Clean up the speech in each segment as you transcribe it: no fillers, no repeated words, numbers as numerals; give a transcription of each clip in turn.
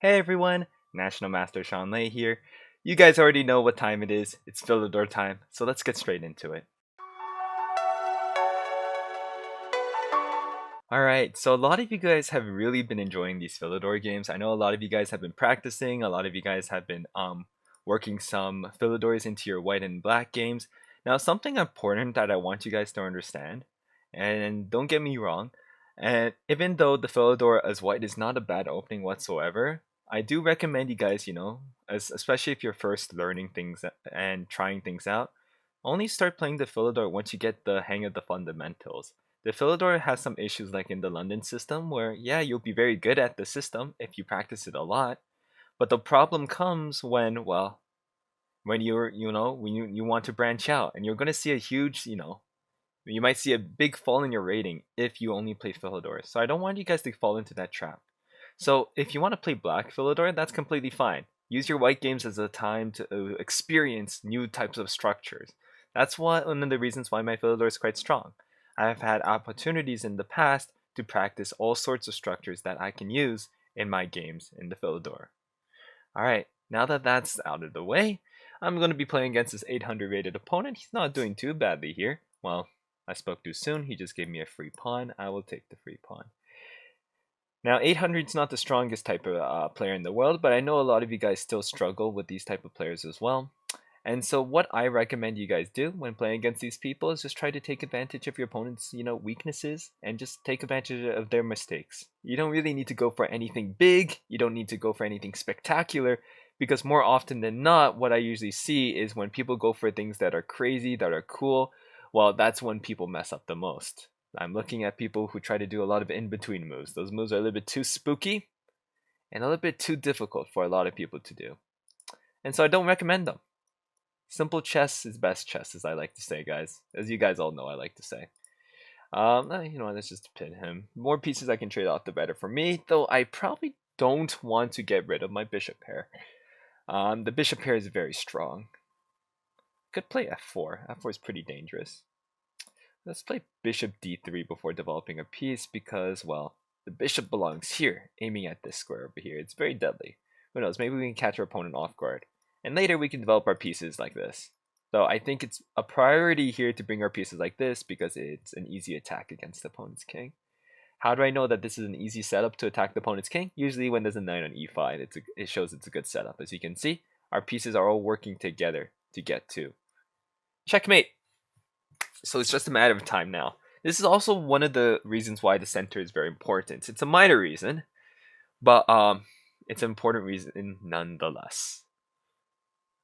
Hey everyone, National Master Sean Lei here. You guys already know what time it is. It's Philidor time, so let's get straight into it. Alright, so a lot of you guys have really been enjoying these Philidor games. I know a lot of you guys have been practicing, a lot of you guys have been working some Philidors into your white and black games. Now, something important that I want you guys to understand, and don't get me wrong, and even though the Philidor as white is not a bad opening whatsoever, I do recommend you guys, especially if you're first learning things and trying things out, only start playing the Philidor once you get the hang of the fundamentals. The Philidor has some issues like in the London system where, yeah, you'll be very good at the system if you practice it a lot, but the problem comes when, well, when you want to branch out and you're going to see a huge, you might see a big fall in your rating if you only play Philidor. So I don't want you guys to fall into that trap. So if you want to play Black Philidor, that's completely fine. Use your white games as a time to experience new types of structures. That's one of the reasons why my Philidor is quite strong. I've had opportunities in the past to practice all sorts of structures that I can use in my games in the Philidor. Alright, now that that's out of the way, I'm going to be playing against this 800 rated opponent. He's not doing too badly here. Well, I spoke too soon. He just gave me a free pawn. I will take the free pawn. Now, 800 is not the strongest type of player in the world, but I know a lot of you guys still struggle with these type of players as well. And so what I recommend you guys do when playing against these people is just try to take advantage of your opponent's, weaknesses and just take advantage of their mistakes. You don't really need to go for anything big. You don't need to go for anything spectacular because more often than not, what I usually see is when people go for things that are crazy, that are cool, well, that's when people mess up the most. I'm looking at people who try to do a lot of in-between moves. Those moves are a little bit too spooky and a little bit too difficult for a lot of people to do. And so I don't recommend them. Simple chess is best chess, as I like to say, guys. As you guys all know, I like to say. Let's just pin him. More pieces I can trade off, the better for me. Though I probably don't want to get rid of my bishop pair. The bishop pair is very strong. Could play f4. F4 is pretty dangerous. Let's play bishop d3 before developing a piece because, well, the bishop belongs here, aiming at this square over here. It's very deadly. Who knows, maybe we can catch our opponent off guard. And later we can develop our pieces like this. So I think it's a priority here to bring our pieces like this because it's an easy attack against the opponent's king. How do I know that this is an easy setup to attack the opponent's king? Usually when there's a knight on e5, it shows it's a good setup. As you can see, our pieces are all working together to get to checkmate. So it's just a matter of time now. This is also one of the reasons why the center is very important. It's a minor reason, but it's an important reason nonetheless.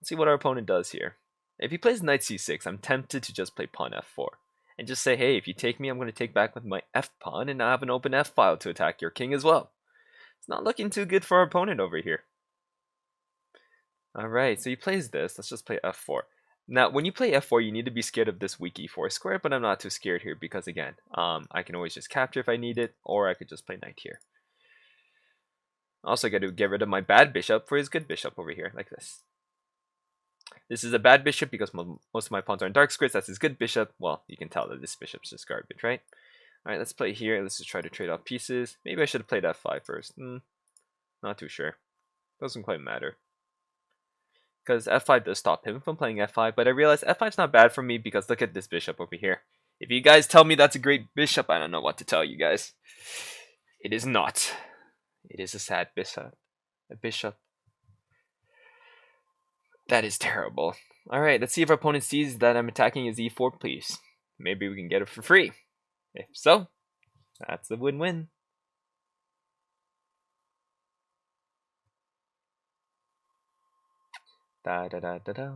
Let's see what our opponent does here. If he plays knight c6, I'm tempted to just play pawn f4 and just say, hey, if you take me, I'm going to take back with my f pawn and now have an open f file to attack your king as well. It's not looking too good for our opponent over here. Alright, so he plays this. Let's just play f4. Now, when you play f4, you need to be scared of this weak e4 square, but I'm not too scared here because, again, I can always just capture if I need it, or I could just play knight here. Also, I got to get rid of my bad bishop for his good bishop over here, like this. This is a bad bishop because most of my pawns are in dark squares. That's his good bishop. Well, you can tell that this bishop's just garbage, right? Alright, let's play here. Let's just try to trade off pieces. Maybe I should have played f5 first. Not too sure. Doesn't quite matter. Because f5 does stop him from playing f5, but I realize f5's not bad for me because look at this bishop over here. If you guys tell me that's a great bishop, I don't know what to tell you guys. It is not. It is a sad bishop. A bishop. That is terrible. Alright, let's see if our opponent sees that I'm attacking his e4 piece. Maybe we can get it for free. If so, that's a win-win. Da da da da da.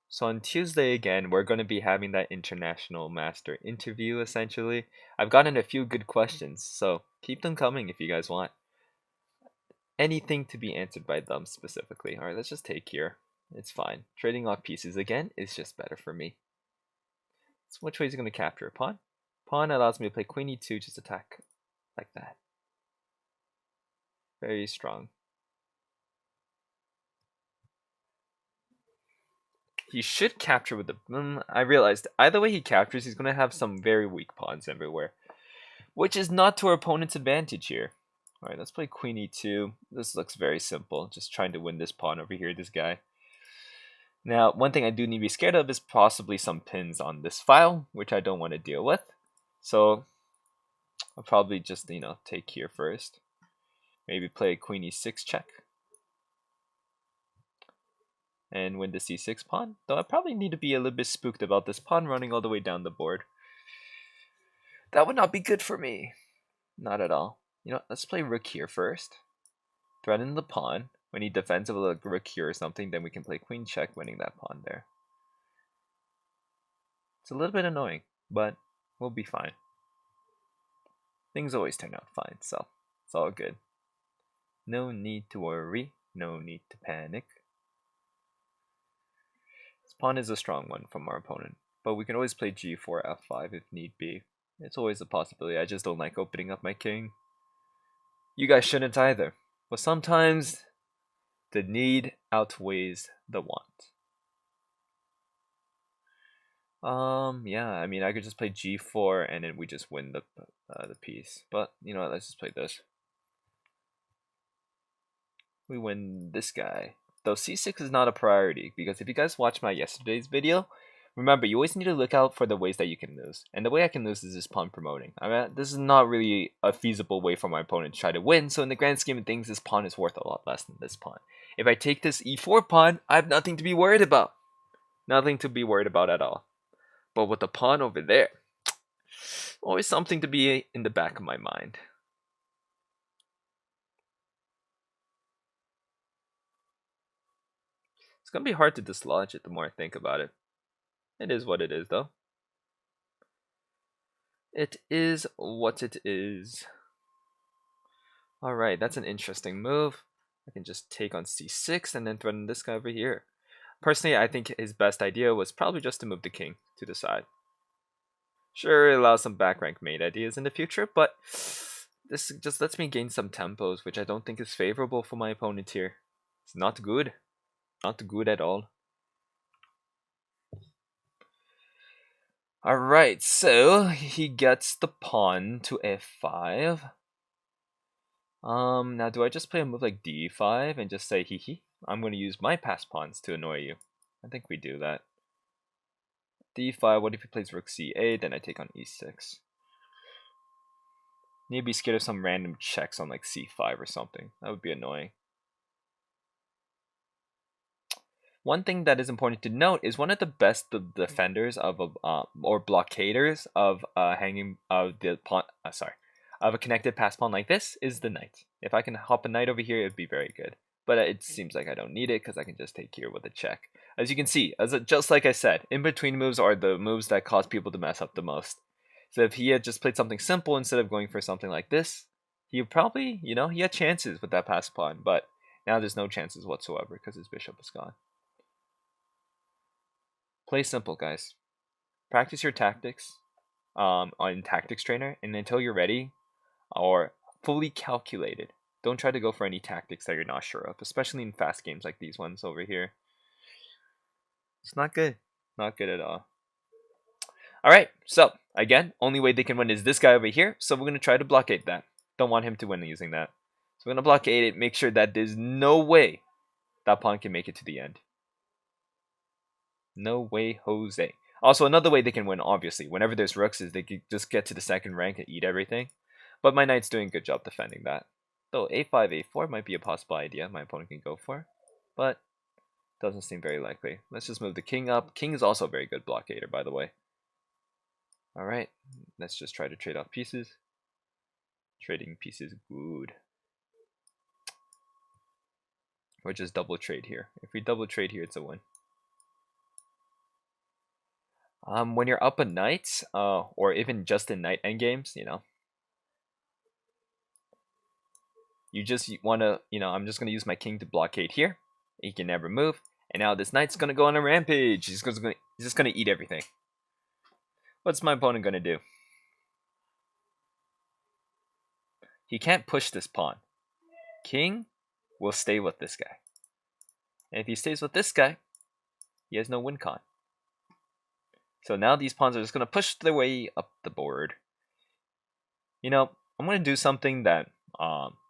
So on Tuesday again, we're going to be having that international master interview essentially. I've gotten a few good questions, so keep them coming if you guys want anything to be answered by them specifically. Alright, let's just take here. It's fine. Trading off pieces again is just better for me. So which way is he going to capture a pawn? Pawn allows me to play queen e2, just attack like that. Very strong. He should capture with the... I realized either way he captures, he's going to have some very weak pawns everywhere. Which is not to our opponent's advantage here. Alright, let's play queen e2. This looks very simple. Just trying to win this pawn over here, this guy. Now, one thing I do need to be scared of is possibly some pins on this file, which I don't want to deal with. So, I'll probably just, take here first. Maybe play queen e6 check. And win the c6 pawn. Though I probably need to be a little bit spooked about this pawn running all the way down the board. That would not be good for me. Not at all. Let's play rook here first. Threaten the pawn. When he defends with a rook here or something, then we can play queen check, winning that pawn there. It's a little bit annoying, but we'll be fine. Things always turn out fine, so it's all good. No need to worry, no need to panic. This pawn is a strong one from our opponent, but we can always play g4, f5 if need be. It's always a possibility. I just don't like opening up my king. You guys shouldn't either. But sometimes the need outweighs the want. Yeah, I mean, I could just play g4 and then we just win the piece. But, you know what, let's just play this. We win this guy. Though c6 is not a priority, because if you guys watched my yesterday's video, remember, you always need to look out for the ways that you can lose. And the way I can lose is this pawn promoting. I mean, this is not really a feasible way for my opponent to try to win, so in the grand scheme of things, this pawn is worth a lot less than this pawn. If I take this e4 pawn, I have nothing to be worried about. Nothing to be worried about at all. But with the pawn over there, always something to be in the back of my mind. It's gonna be hard to dislodge it the more I think about it. It is what it is, though. It is what it is. Alright, that's an interesting move. I can just take on c6 and then threaten this guy over here. Personally, I think his best idea was probably just to move the king to the side. Sure, it allows some back rank mate ideas in the future, but this just lets me gain some tempos, which I don't think is favorable for my opponent here. It's not good. Not good at all. Alright, so he gets the pawn to f5. Now do I just play a move like d5 and just say hee hee? I'm going to use my pass pawns to annoy you. I think we do that. d5, what if he plays rook c8, then I take on e6. Need to be scared of some random checks on like c5 or something. That would be annoying. One thing that is important to note is one of the best defenders of or blockaders of hanging of the pawn. Of a connected pass pawn like this is the knight. If I can hop a knight over here, it'd be very good. But it seems like I don't need it because I can just take here with a check. As you can see, just like I said, in between moves are the moves that cause people to mess up the most. So if he had just played something simple instead of going for something like this, he would probably, he had chances with that pass pawn. But now there's no chances whatsoever because his bishop is gone. Play simple, guys. Practice your tactics on Tactics Trainer, and until you're ready or fully calculated, don't try to go for any tactics that you're not sure of, especially in fast games like these ones over here. It's not good. Not good at all. Alright, so, again, only way they can win is this guy over here, so we're going to try to blockade that. Don't want him to win using that. So we're going to blockade it, make sure that there's no way that pawn can make it to the end. No way, Jose. Also, another way they can win, obviously, whenever there's rooks, is they can just get to the second rank and eat everything. But my knight's doing a good job defending that. Though a5, a4 might be a possible idea my opponent can go for. But doesn't seem very likely. Let's just move the king up. King is also a very good blockader, by the way. Alright, let's just try to trade off pieces. Trading pieces, good. Or just double trade here. If we double trade here, it's a win. When you're up a knight, or even just in knight endgames, you just want to, I'm just going to use my king to blockade here. He can never move. And now this knight's going to go on a rampage. He's just going to eat everything. What's my opponent going to do? He can't push this pawn. King will stay with this guy. And if he stays with this guy, he has no win con. So now these pawns are just going to push their way up the board. I'm going to do something that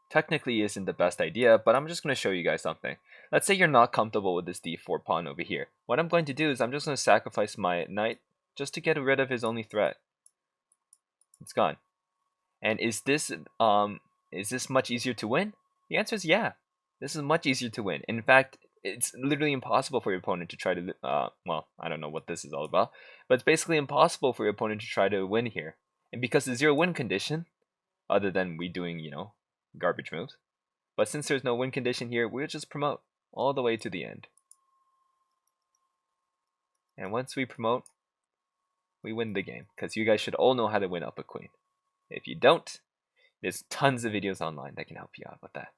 technically isn't the best idea, but I'm just going to show you guys something. Let's say you're not comfortable with this d4 pawn over here. What I'm going to do is I'm just going to sacrifice my knight just to get rid of his only threat. It's gone. And is this much easier to win? The answer is yeah. This is much easier to win. In fact, it's literally impossible for your opponent to try to well, I don't know what this is all about, but it's basically impossible for your opponent to try to win here. And because the zero win condition, other than we doing, garbage moves, but since there's no win condition here, we'll just promote all the way to the end. And once we promote, we win the game, because you guys should all know how to win up a queen. If you don't, there's tons of videos online that can help you out with that.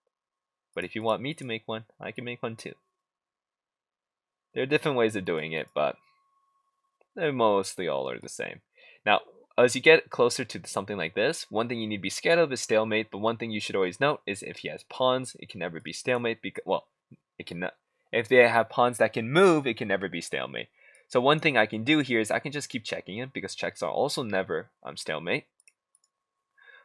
But if you want me to make one, I can make one too. There are different ways of doing it, but they mostly all are the same. Now, as you get closer to something like this, one thing you need to be scared of is stalemate, but one thing you should always note is if he has pawns, it can never be stalemate, because, well, it can, if they have pawns that can move, it can never be stalemate. So one thing I can do here is I can just keep checking it, because checks are also never stalemate.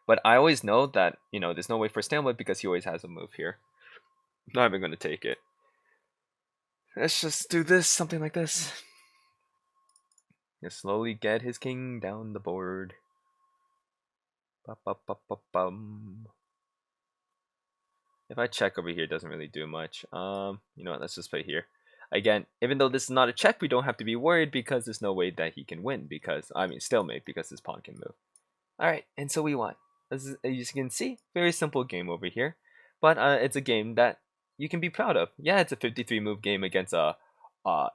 But I always know that, there's no way for stalemate because he always has a move here. I'm not even going to take it. Let's just do this, something like this. Just slowly get his king down the board. Ba-ba-ba-ba-bum. If I check over here, it doesn't really do much. You know what, let's just play here. Again, even though this is not a check, we don't have to be worried because there's no way that he can win because, stalemate because his pawn can move. Alright, and so we won. As you can see, very simple game over here. But it's a game that you can be proud of. Yeah, it's a 53 move game against a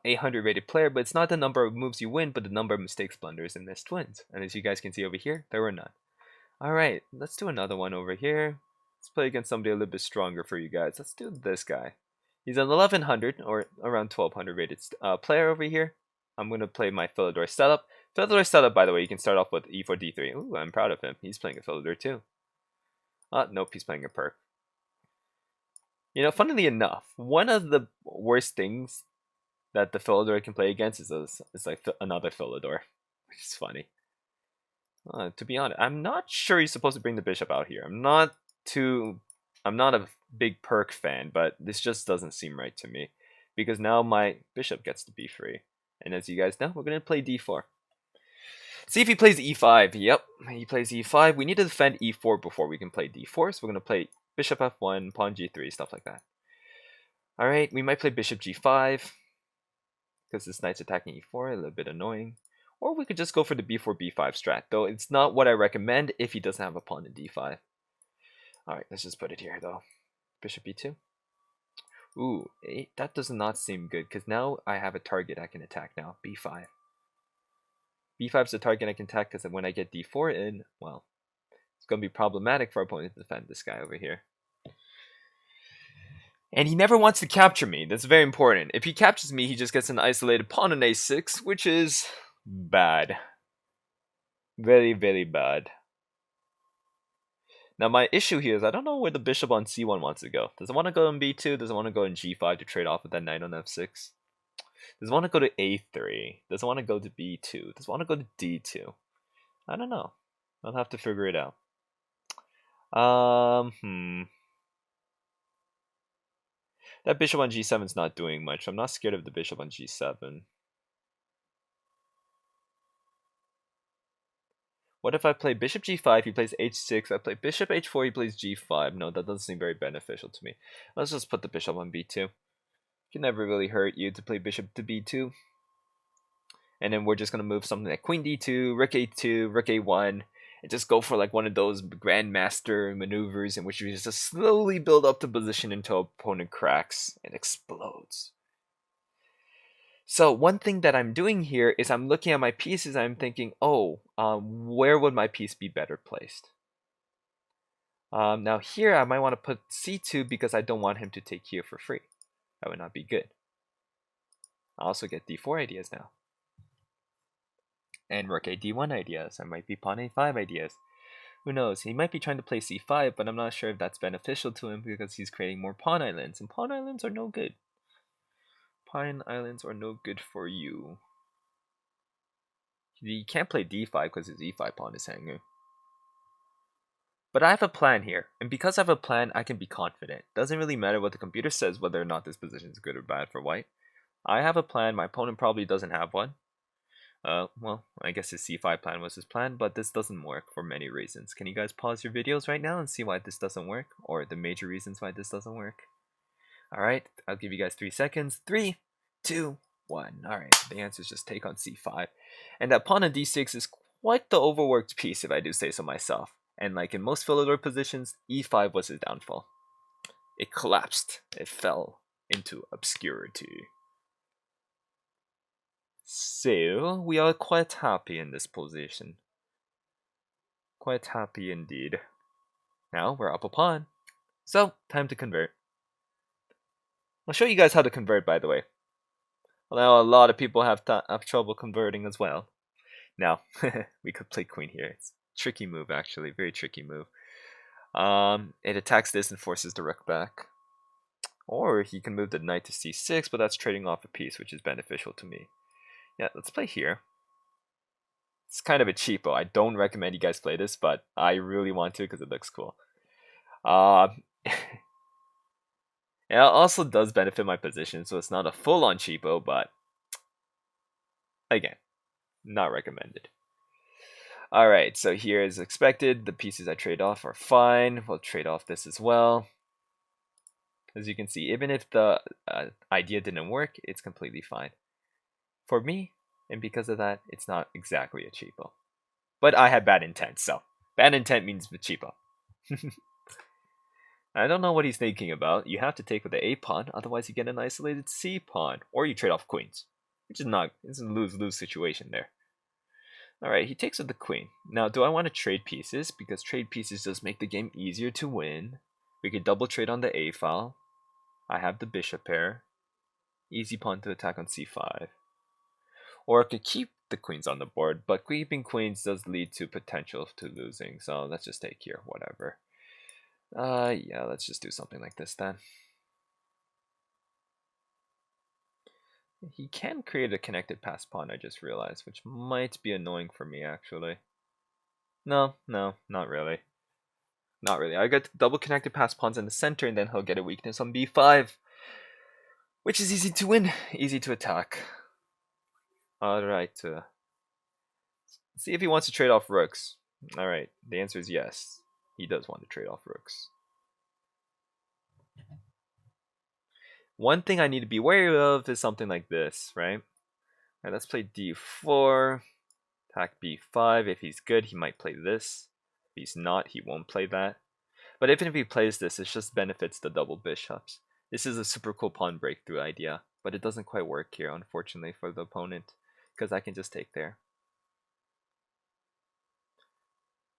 800 rated player, but it's not the number of moves you win, but the number of mistakes, blunders, and missed wins. And as you guys can see over here, there were none. Alright, let's do another one over here. Let's play against somebody a little bit stronger for you guys. Let's do this guy. He's an 1100 or around 1200 rated player over here. I'm going to play my Philidor setup. Philidor setup, by the way, you can start off with e4, d3. Ooh, I'm proud of him. He's playing a Philidor too. Nope, he's playing a perk. Funnily enough, one of the worst things that the Philidor can play against is like another Philidor, which is funny. To be honest, I'm not sure you're supposed to bring the bishop out here. I'm not a big perk fan, but this just doesn't seem right to me. Because now my bishop gets to be free. And as you guys know, we're going to play d4. See if he plays e5. Yep, he plays e5. We need to defend e4 before we can play d4. So we're going to play bishop f1, pawn g3, stuff like that. Alright, we might play bishop g5. Because this knight's attacking e4, a little bit annoying. Or we could just go for the b4, b5 strat, though it's not what I recommend if he doesn't have a pawn in d5. Alright, let's just put it here, though. Bishop b2. Ooh, that does not seem good, because now I have a target I can attack now, b5. b5 is the target I can attack, because when I get d4 in, well, it's going to be problematic for our opponent to defend this guy over here. And he never wants to capture me. That's very important. If he captures me, he just gets an isolated pawn on a6, which is bad. Very, very bad. Now my issue here is I don't know where the bishop on c1 wants to go. Does it want to go on b2? Does it want to go in g5 to trade off with that knight on f6? Does it want to go to a3? Does it want to go to b2? Does it want to go to d2? I don't know. I'll have to figure it out. That bishop on g7 is not doing much. I'm not scared of the bishop on g7. What if I play bishop g5, he plays h6, I play bishop h4, he plays g5. No, that doesn't seem very beneficial to me. Let's just put the bishop on b2. It can never really hurt you to play bishop to b2. And then we're just going to move something like queen d2, rook a2, rook a1, and just go for like one of those grandmaster maneuvers in which you just slowly build up the position until opponent cracks and explodes. So one thing that I'm doing here is I'm looking at my pieces and I'm thinking, where would my piece be better placed? Now here I might want to put c2 because I don't want him to take here for free. That would not be good. I also get d4 ideas now. And rook a d1 ideas. I might be pawn a5 ideas. Who knows? He might be trying to play c5, but I'm not sure if that's beneficial to him because he's creating more pawn islands. And pawn islands are no good. Pawn islands are no good for you. He can't play d5 because his e5 pawn is hanging. But I have a plan here, and because I have a plan, I can be confident. Doesn't really matter what the computer says whether or not this position is good or bad for white. I have a plan, my opponent probably doesn't have one. Well, I guess his c5 plan was his plan, but this doesn't work for many reasons. Can you guys pause your videos right now and see why this doesn't work? Or the major reasons why this doesn't work? Alright, I'll give you guys 3 seconds. 3, 2, 1. Alright, the answer is just take on c5. And that pawn on d6 is quite the overworked piece if I do say so myself. And like in most Philidor positions, e5 was his downfall. It collapsed. It fell into obscurity. So, we are quite happy in this position. Quite happy indeed. Now, we're up a pawn. So, time to convert. I'll show you guys how to convert, by the way. Although a lot of people have trouble converting as well. Now, we could play queen here. It's a tricky move, actually. Very tricky move. It attacks this and forces the rook back. Or he can move the knight to c6, but that's trading off a piece, which is beneficial to me. Yeah, let's play here. It's kind of a cheapo. I don't recommend you guys play this, but I really want to because it looks cool. It also does benefit my position, so it's not a full-on cheapo, but again, not recommended. Alright, so here as expected, the pieces I trade off are fine. We'll trade off this as well. As you can see, even if the idea didn't work, it's completely fine. For me, and because of that, it's not exactly a cheapo. But I had bad intent, so bad intent means cheapo. I don't know what he's thinking about. You have to take with the A pawn, otherwise you get an isolated C pawn, or you trade off queens, which is not, it's a lose-lose situation there. Alright, he takes with the queen. Now, do I want to trade pieces? Because trade pieces does make the game easier to win. We could double trade on the A file. I have the bishop pair. Easy pawn to attack on C5. Or I could keep the queens on the board, but keeping queens does lead to potential to losing, so let's just take here, whatever. Yeah, let's just do something like this then. He can create a connected pass pawn, I just realized, which might be annoying for me, actually. No, not really. Not really. I got double connected pass pawns in the center, and then he'll get a weakness on b5, which is easy to win, easy to attack. Alright, see if he wants to trade off rooks. Alright, the answer is yes. He does want to trade off rooks. One thing I need to be wary of is something like this, right? Alright, let's play d4, attack b5. If he's good, he might play this. If he's not, he won't play that. But even if he plays this, it just benefits the double bishops. This is a super cool pawn breakthrough idea, but it doesn't quite work here, unfortunately, for the opponent, because I can just take there.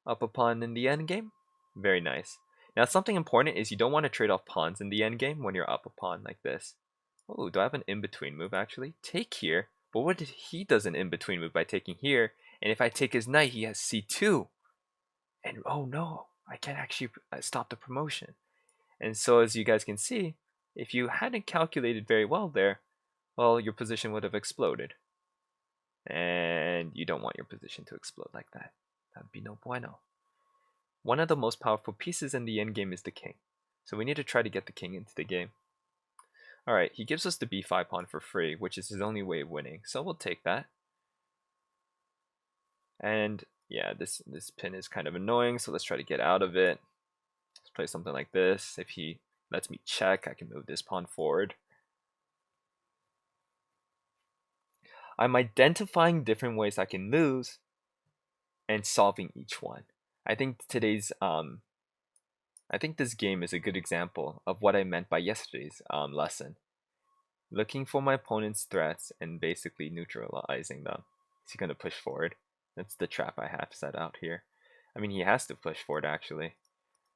Up a pawn in the endgame? Very nice. Now, something important is you don't want to trade off pawns in the endgame when you're up a pawn like this. Oh, do I have an in-between move, actually? Take here, but what if he does an in-between move by taking here, and if I take his knight, he has c2. And oh no, I can't actually stop the promotion. And so as you guys can see, if you hadn't calculated very well there, well, your position would have exploded. And you don't want your position to explode like that. That would be no bueno. One of the most powerful pieces in the endgame is the king. So we need to try to get the king into the game. Alright, he gives us the b5 pawn for free, which is his only way of winning. So we'll take that. And yeah, this pin is kind of annoying, so let's try to get out of it. Let's play something like this. If he lets me check, I can move this pawn forward. I'm identifying different ways I can lose and solving each one. I think I think this game is a good example of what I meant by yesterday's lesson. Looking for my opponent's threats and basically neutralizing them. Is he going to push forward? That's the trap I have set out here. I mean, he has to push forward, actually.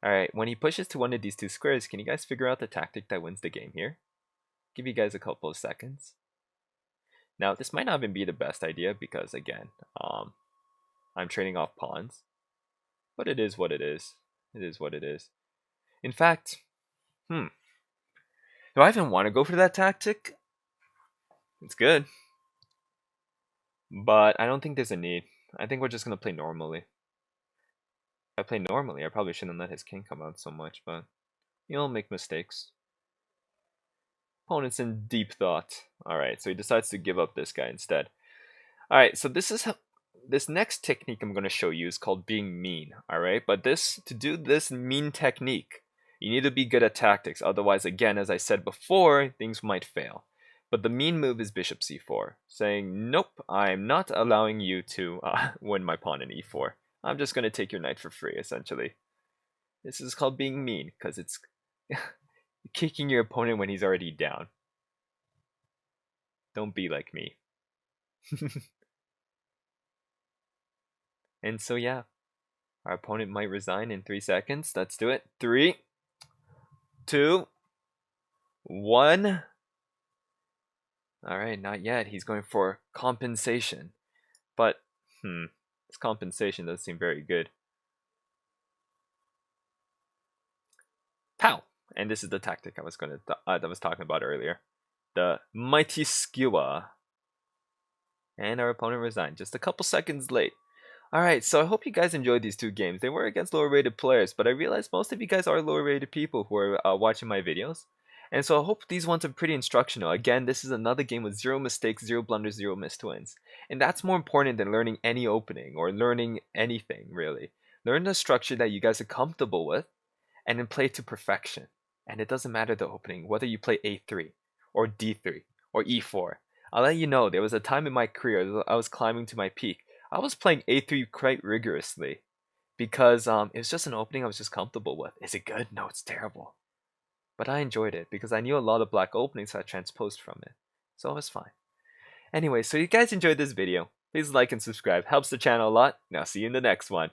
Alright, when he pushes to one of these two squares, can you guys figure out the tactic that wins the game here? Give you guys a couple of seconds. Now, this might not even be the best idea because, again, I'm trading off pawns. But it is what it is. It is what it is. In fact, do I even want to go for that tactic? It's good. But I don't think there's a need. I think we're just going to play normally. If I play normally, I probably shouldn't let his king come out so much, but he'll make mistakes. Opponent's in deep thought. Alright, so he decides to give up this guy instead. Alright, so this next technique I'm going to show you is called being mean. Alright, but to do this mean technique, you need to be good at tactics. Otherwise, again, as I said before, things might fail. But the mean move is bishop c4, saying, nope, I'm not allowing you to win my pawn in e4. I'm just going to take your knight for free, essentially. This is called being mean, because it's kicking your opponent when he's already down. Don't be like me. And so yeah, our opponent might resign in 3 seconds. Let's do it. 3, 2, 1. Alright, not yet. He's going for compensation. But, this compensation doesn't seem very good. Pow! And this is the tactic I was talking about earlier. The mighty skewer. And our opponent resigned just a couple seconds late. Alright, so I hope you guys enjoyed these 2 games. They were against lower rated players, but I realized most of you guys are lower rated people who are watching my videos. And so I hope these ones are pretty instructional. Again, this is another game with 0 mistakes, 0 blunders, 0 missed wins. And that's more important than learning any opening or learning anything, really. Learn the structure that you guys are comfortable with and then play to perfection. And it doesn't matter the opening, whether you play a3 or d3 or e4. I'll let you know, there was a time in my career I was climbing to my peak. I was playing a3 quite rigorously because it was just an opening I was just comfortable with. Is it good? No, it's terrible. But I enjoyed it because I knew a lot of black openings, so I transposed from it. So it was fine. Anyway, so you guys enjoyed this video. Please like and subscribe. Helps the channel a lot. Now see you in the next one.